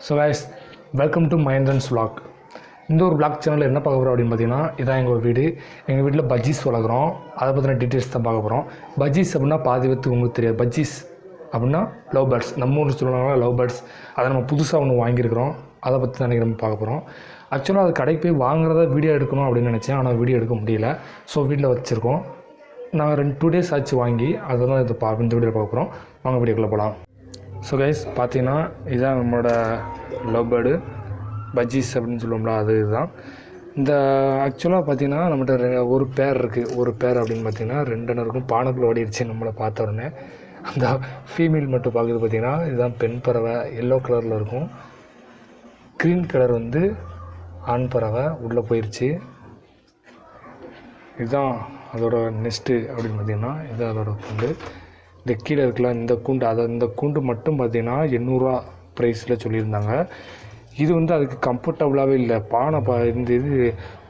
So guys, welcome to Mahendran's vlog. இந்த ஒரு vlog சேனலில் என்ன பார்க்க போகிறோம் அப்படின்னு பார்த்தீங்கன்னா, இதான் எங்கள் வீடு. எங்கள் வீட்டில் பஜ்ஜீஸ் வளர்க்குறோம். அதை பற்றின டீட்டெயில்ஸ் தான் பார்க்க போகிறோம். பஜ்ஜீஸ் அப்படின்னா பாதி பேத்துக்கு உங்களுக்கு தெரியாது. பஜ்ஜீஸ் அப்படின்னா லவ் பேர்ட்ஸ், நம்ம ஊரில் சொல்லுவாங்க லவ் பேர்ட்ஸ். அதை நம்ம புதுசாக ஒன்று வாங்கியிருக்கிறோம். அதை பற்றி தான் நம்ம பார்க்க போகிறோம். ஆக்சுவலாக அது கடைக்கு போய் வாங்குறத வீடியோ எடுக்கணும் அப்படின்னு நினச்சேன், ஆனால் வீடியோ எடுக்க முடியல. ஸோ வீட்டில் வச்சுருக்கோம். நாங்கள் 2 days ஆச்சு வாங்கி, அதை தான் இந்த வீடியோவில் பார்க்க போகிறோம். வாங்க வீடியோக்குள்ளே போகலாம். ஸோ கைஸ் பார்த்தீங்கன்னா, இதுதான் நம்மளோட லவ் பேர்டு பஜ்ஜீஸ் அப்படின்னு சொல்லுவோம்ல, அது இதுதான். இந்த ஆக்சுவலாக பார்த்தீங்கன்னா நம்மகிட்ட ஒரு பேர் இருக்குது. ஒரு பேர் அப்படின்னு பார்த்தீங்கன்னா 2 இருக்கும். பானைக்குள்ளே ஓடிடுச்சு நம்மளை பார்த்த உடனே. அந்த ஃபீமேல் மட்டும் பார்க்குறது பார்த்தீங்கன்னா, இதுதான் பெண் பறவை. எல்லோ கலரில் இருக்கும். க்ரீன் கலர் வந்து ஆண் பறவை உள்ளே போயிடுச்சு. இதுதான் அதோட நெஸ்ட்டு அப்படின்னு பார்த்தீங்கன்னா, இதுதான் அதோட கூண்டு. இந்த கீழே இருக்கலாம் இந்த கூண்டு, இந்த கூண்டு மட்டும் பார்த்திங்கன்னா 800 ப்ரைஸில் சொல்லியிருந்தாங்க. இது வந்து அதுக்கு கம்ஃபர்டபுளாகவே இல்லை. பானை இந்த இது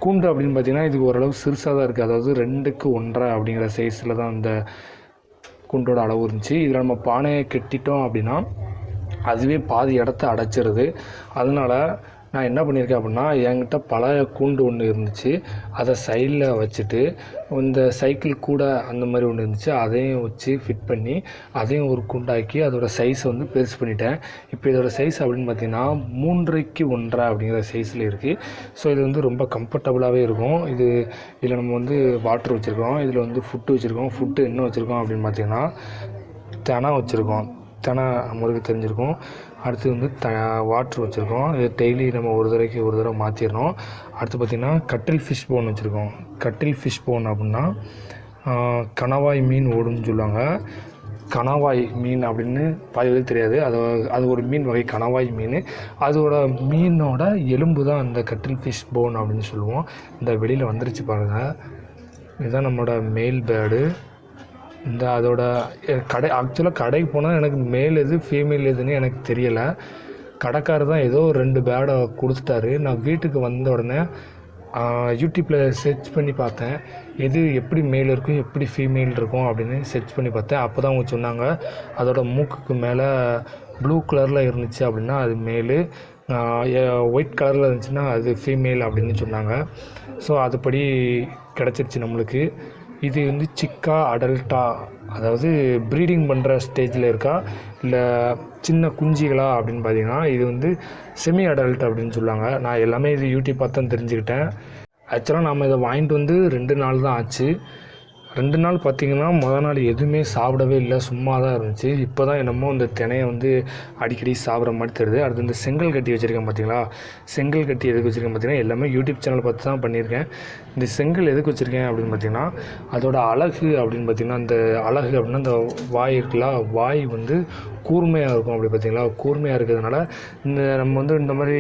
கூண்டு அப்படின்னு பார்த்திங்கன்னா இதுக்கு ஓரளவு சிறுசாக தான் இருக்குது. அதாவது 2க்கு 1.5 அப்படிங்கிற சைஸில் தான் இந்த கூண்டோட அளவு இருந்துச்சு. இதில் நம்ம பானையை கட்டிட்டோம் அப்படின்னா அதுவே பாதி இடத்த அடைச்சிருது. அதனால் நான் என்ன பண்ணியிருக்கேன் அப்படின்னா, என்கிட்ட பழைய கூண்டு ஒன்று இருந்துச்சு. அதை சைடில் வச்சுட்டு இந்த சைக்கிள் கூட அந்த மாதிரி ஒன்று இருந்துச்சு, அதையும் வச்சு ஃபிட் பண்ணி அதையும் ஒரு கூண்டாக்கி அதோடய சைஸை வந்து பெருசு பண்ணிட்டேன். இப்போ இதோட சைஸ் அப்படின்னு பார்த்திங்கன்னா 3க்கு 1.5 அப்படிங்கிற சைஸில் இருக்குது. ஸோ இது வந்து ரொம்ப கம்ஃபர்டபுளாகவே இருக்கும். இதில் நம்ம வந்து வாட்டர் வச்சுருக்கோம். இதில் வந்து ஃபுட்டு வச்சுருக்கோம். ஃபுட்டு என்ன வச்சுருக்கோம் அப்படின்னு பார்த்திங்கன்னா, தெனை வச்சுருக்கோம். தெனை நம்மளுக்கு தெரிஞ்சிருக்கும். அடுத்து வந்து வாட்ரு வச்சுருக்கோம். இது டெய்லி நம்ம ஒரு தடவை மாற்றிடணும். அடுத்து பார்த்திங்கன்னா கட்டில் ஃபிஷ் போன் வச்சுருக்கோம். கட்டில் ஃபிஷ் போன் அப்படின்னா கணவாய் மீன் ஓடுன்னு சொல்லுவாங்க. கணவாய் மீன் அப்படின்னு பாதி தெரியாது. அது ஒரு மீன் வகை, கணவாய் மீன். அதோட மீனோட எலும்பு தான் அந்த கட்டில் ஃபிஷ் போன் அப்படின்னு சொல்லுவோம். இந்த வெளியில் வந்துருச்சு பாருங்கள். இதுதான் நம்மளோட மேல் பேர்டு. இந்த அதோட ஆக்சுவலாக கடைக்கு போனால் எனக்கு மேல் எது ஃபீமேல் எதுன்னு எனக்கு தெரியலை. கடைக்காரர் தான் ஏதோ 2 பேர்டை கொடுத்துட்டாரு. நான் வீட்டுக்கு வந்த உடனே யூடியூப்பில் சர்ச் பண்ணி பார்த்தேன், எது எப்படி மேல் இருக்கும் எப்படி ஃபீமேல் இருக்கும் அப்படின்னு சர்ச் பண்ணி பார்த்தேன். அப்போ தான் அவங்க சொன்னாங்க, அதோட மூக்குக்கு மேலே ப்ளூ கலரில் இருந்துச்சு அப்படின்னா அது மேலு, ஒயிட் கலரில் இருந்துச்சுன்னா அது ஃபீமேல் அப்படின்னு சொன்னாங்க. ஸோ அதுபடி கிடச்சிருச்சு நம்மளுக்கு. இது வந்து சிக்கா அடல்ட்டா, அதாவது ப்ரீடிங் பண்ணுற ஸ்டேஜில் இருக்கா இல்லை சின்ன குஞ்சிகளா அப்படின்னு பார்த்தீங்கன்னா, இது வந்து செமி அடல்ட் அப்படின்னு சொல்லுவாங்க. நான் எல்லாமே இது யூடியூப் பார்த்து தான் தெரிஞ்சுக்கிட்டேன். ஆக்சுவலாக நம்ம இதை வாங்கிட்டு வந்து 2 நாள் தான் ஆச்சு. 2 நாள் பார்த்திங்கன்னா மொதல் நாள் எதுவுமே சாப்பிடவே இல்லை, சும்மா தான் இருந்துச்சு. இப்போ தான் என்னமோ இந்த தினையை வந்து அடிக்கடி சாப்பிட்ற மாதிரி தெரியுது. அடுத்து இந்த செங்கல் கட்டி வச்சுருக்கேன் பார்த்தீங்களா, செங்கல் கட்டி எதுக்கு வச்சுருக்கேன் பார்த்தீங்கன்னா, எல்லாமே யூடியூப் சேனல் பார்த்து தான் பண்ணியிருக்கேன். இந்த செங்கல் எதுக்கு வச்சுருக்கேன் அப்படின்னு பார்த்திங்கன்னா, அதோட அழகு அப்படின்னு பார்த்திங்கன்னா, அந்த அழகு அப்படின்னா இந்த வாய் இருக்குல்ல, வாய் வந்து கூர்மையாக இருக்கும். அப்படி பார்த்திங்களா, கூர்மையாக இருக்கிறதுனால நம்ம வந்து இந்த மாதிரி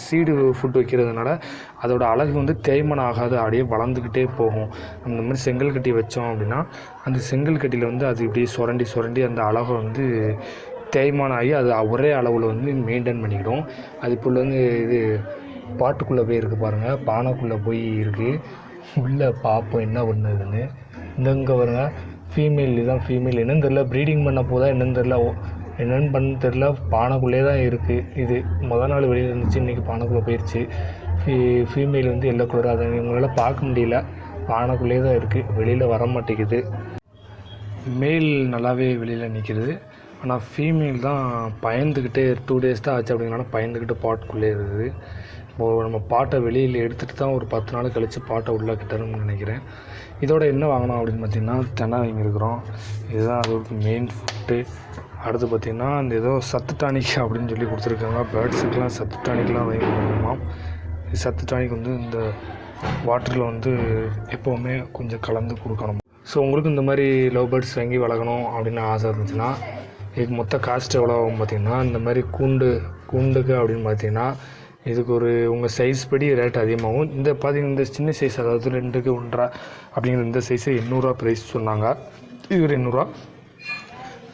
சீடு ஃபுட் வைக்கிறதுனால அதோட அழகு வந்து தேய்மானம் ஆகாது, அப்படியே வளர்ந்துக்கிட்டே போகும். அந்த மாதிரி செங்கல் கட்டி வச்சோம் அப்படின்னா அந்த செங்கல் கட்டியில் வந்து அது இப்படியே சுரண்டி அந்த அழகை வந்து தேய்மானம் ஆகி அது ஒரே அளவில் வந்து மெயின்டைன் பண்ணிக்கிடும். அது இப்போ வந்து இது பாட்டுக்குள்ளே போய் இருக்குது பாருங்கள், பானைக்குள்ளே போய் இருக்குது. உள்ளே பார்ப்போம் என்ன பண்ணுதுன்னு. இங்கே வருங்க, ஃபீமேல். இதுதான் ஃபீமேல். என்னன்னு தெரில, ப்ரீடிங் பண்ண போதா என்னன்னு தெரில, பானைக்குள்ளே தான் இருக்குது. இது மொதல் நாள் வெளியில் இருந்துச்சு, இன்றைக்கி பானைக்குள்ளே போயிடுச்சு. ஃபீமேல் வந்து எல்லோ கலர். அதை எங்களால் பார்க்க முடியல, பானைக்குள்ளே தான் இருக்குது, வெளியில் வர மாட்டேங்குது. மேல் நல்லாவே வெளியில் நிற்கிறது. ஆனால் ஃபீமேல் தான் பயந்துக்கிட்டே 2 days தான் ஆச்சு அப்படிங்கிறனால பயந்துக்கிட்டு பாட்டுக்குள்ளே இருக்குது. இப்போது நம்ம பாட்டை வெளியில் எடுத்துகிட்டு தான் ஒரு 10 நாள் கழித்து பாட்டை உள்ளே கிட்டணும்னு நினைக்கிறேன். இதோட என்ன வாங்கினோம் அப்படின்னு பார்த்திங்கன்னா, தெனை வாங்கியிருக்கிறோம். இதுதான் அதோட மெயின் ஃபுட்டு. அடுத்து பார்த்திங்கன்னா இந்த ஏதோ சத்து டானிக் அப்படின்னு சொல்லி கொடுத்துருக்காங்க. பேர்ட்ஸுக்கெலாம் சத்து டானிக்லாம் வாங்கி கொடுக்கணுமா. சத்து டானிக் வந்து இந்த வாட்டரில் வந்து எப்போவுமே கொஞ்சம் கலந்து கொடுக்கணும். ஸோ உங்களுக்கு இந்த மாதிரி லவ் பேர்ட்ஸ் வாங்கி வளர்க்கணும் அப்படின்னு ஆசை இருந்துச்சுன்னா, இதுக்கு மொத்த காஸ்ட் எவ்வளோ ஆகும் பார்த்திங்கன்னா, இந்த மாதிரி கூண்டுக்கு அப்படின்னு பார்த்திங்கன்னா இதுக்கு உங்கள் சைஸ் படி ரேட் அதிகமாகும். இந்த பார்த்திங்கன்னா இந்த சின்ன சைஸ், அதாவது 2க்கு 1.5 அப்படிங்கிற இந்த சைஸு 800 ப்ரைஸ் சொன்னாங்க. இது ஒரு 800.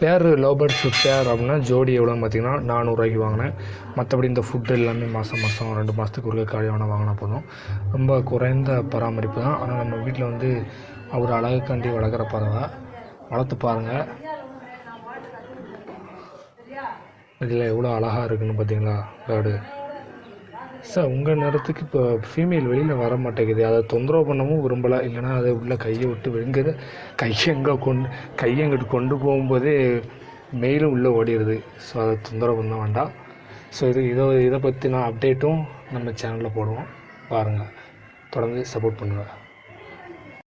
பேர் லவ் பேர்ட்ஸ் பேர் அப்படின்னா ஜோடி எவ்வளோன்னு பார்த்திங்கன்னா 400 வாங்கினேன். மற்றபடி இந்த ஃபுட்டு எல்லாமே மாதம் 2 மாதத்துக்கு ஒரு காலி வாங்கினா போதும். ரொம்ப குறைந்த பராமரிப்பு தான். ஆனால் நம்ம வீட்டில் வந்து அவர் அழகுக்காண்டி வளர்க்குற பறவை. வளர்த்து பாருங்கள். இதில் எவ்வளோ அழகாக இருக்குன்னு பார்த்தீங்களா பேர்டு. சார் உங்கள் நேரத்துக்கு இப்போ ஃபீமேல் வெளியில் வர மாட்டேங்குது, அதை தொந்தரவு பண்ணவும் விரும்பலை. இல்லைனா அதை உள்ள கையை விட்டு வெங்குது, கையை எங்கிட்டு கொண்டு போகும்போதே மெயிலும் உள்ளே ஓடிடுது. ஸோ அதை தொந்தரவு பண்ண வேண்டாம். ஸோ இதை பற்றி நான் அப்டேட்டும் நம்ம சேனலில் போடுவோம், பாருங்கள், தொடர்ந்து சப்போர்ட் பண்ணுங்கள்.